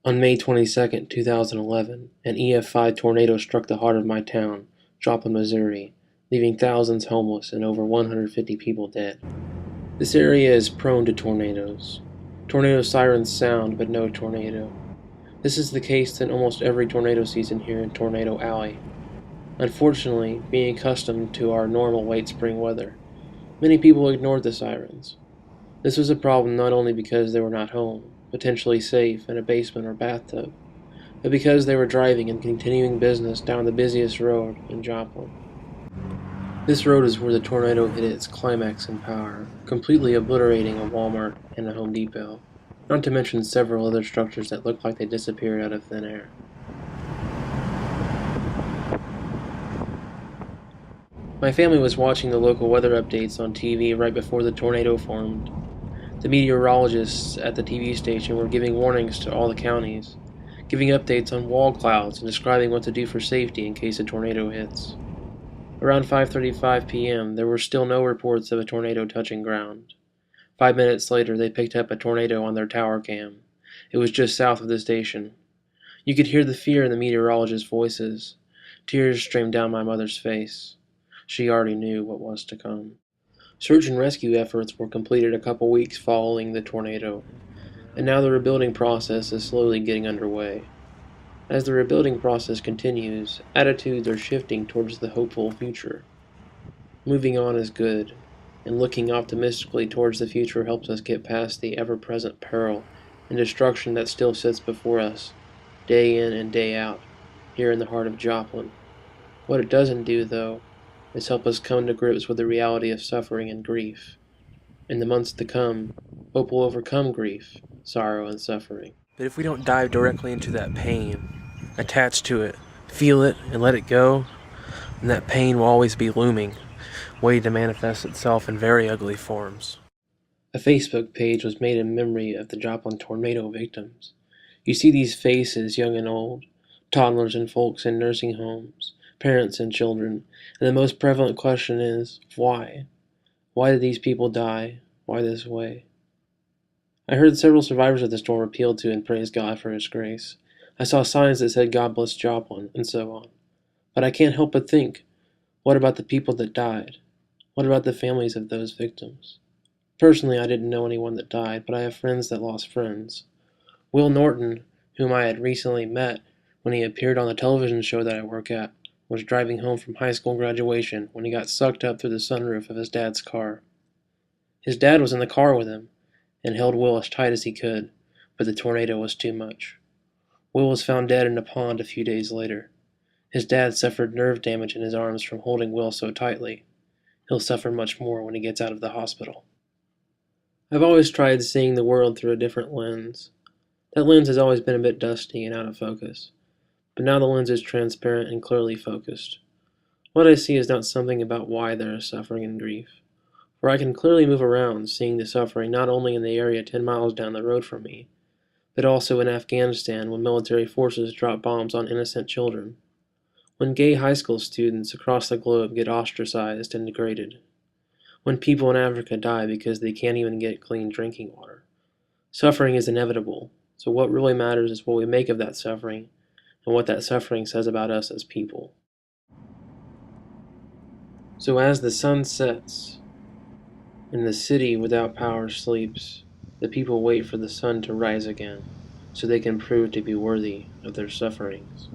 On May 22, 2011, an EF5 tornado struck the heart of my town, Joplin, Missouri, leaving thousands homeless and over 150 people dead. This area is prone to tornadoes. Tornado sirens sound, but no tornado. This is the case in almost every tornado season here in Tornado Alley. Unfortunately, being accustomed to our normal late spring weather, many people ignored the sirens. This was a problem not only because they were not home, potentially safe in a basement or bathtub, but because they were driving and continuing business down the busiest road in Joplin. This road is where the tornado hit its climax in power, completely obliterating a Walmart and a Home Depot, not to mention several other structures that looked like they disappeared out of thin air. My family was watching the local weather updates on TV right before the tornado formed. The meteorologists at the TV station were giving warnings to all the counties, giving updates on wall clouds and describing what to do for safety in case a tornado hits. Around 5:35 p.m., there were still no reports of a tornado touching ground. 5 minutes later, they picked up a tornado on their tower cam. It was just south of the station. You could hear the fear in the meteorologists' voices. Tears streamed down my mother's face. She already knew what was to come. Search and rescue efforts were completed a couple weeks following the tornado, and now the rebuilding process is slowly getting underway. As the rebuilding process continues, attitudes are shifting towards the hopeful future. Moving on is good, and looking optimistically towards the future helps us get past the ever-present peril and destruction that still sits before us, day in and day out, here in the heart of Joplin. What it doesn't do, though, is help us come to grips with the reality of suffering and grief. In the months to come, hope will overcome grief, sorrow, and suffering. But if we don't dive directly into that pain, attach to it, feel it, and let it go, then that pain will always be looming, waiting to manifest itself in very ugly forms. A Facebook page was made in memory of the Joplin tornado victims. You see these faces, young and old, toddlers and folks in nursing homes, parents and children, and the most prevalent question is, why? Why did these people die? Why this way? I heard several survivors of the storm appeal to and praise God for His grace. I saw signs that said God bless Joplin, and so on. But I can't help but think, what about the people that died? What about the families of those victims? Personally, I didn't know anyone that died, but I have friends that lost friends. Will Norton, whom I had recently met when he appeared on the television show that I work at, was driving home from high school graduation when he got sucked up through the sunroof of his dad's car. His dad was in the car with him and held Will as tight as he could, but the tornado was too much. Will was found dead in a pond a few days later. His dad suffered nerve damage in his arms from holding Will so tightly. He'll suffer much more when he gets out of the hospital. I've always tried seeing the world through a different lens. That lens has always been a bit dusty and out of focus, but now the lens is transparent and clearly focused. What I see is not something about why there is suffering and grief, for I can clearly move around seeing the suffering not only in the area 10 miles down the road from me, but also in Afghanistan when military forces drop bombs on innocent children, when gay high school students across the globe get ostracized and degraded, when people in Africa die because they can't even get clean drinking water. Suffering is inevitable, so what really matters is what we make of that suffering and what that suffering says about us as people. So as the sun sets and the city without power sleeps, the people wait for the sun to rise again so they can prove to be worthy of their sufferings.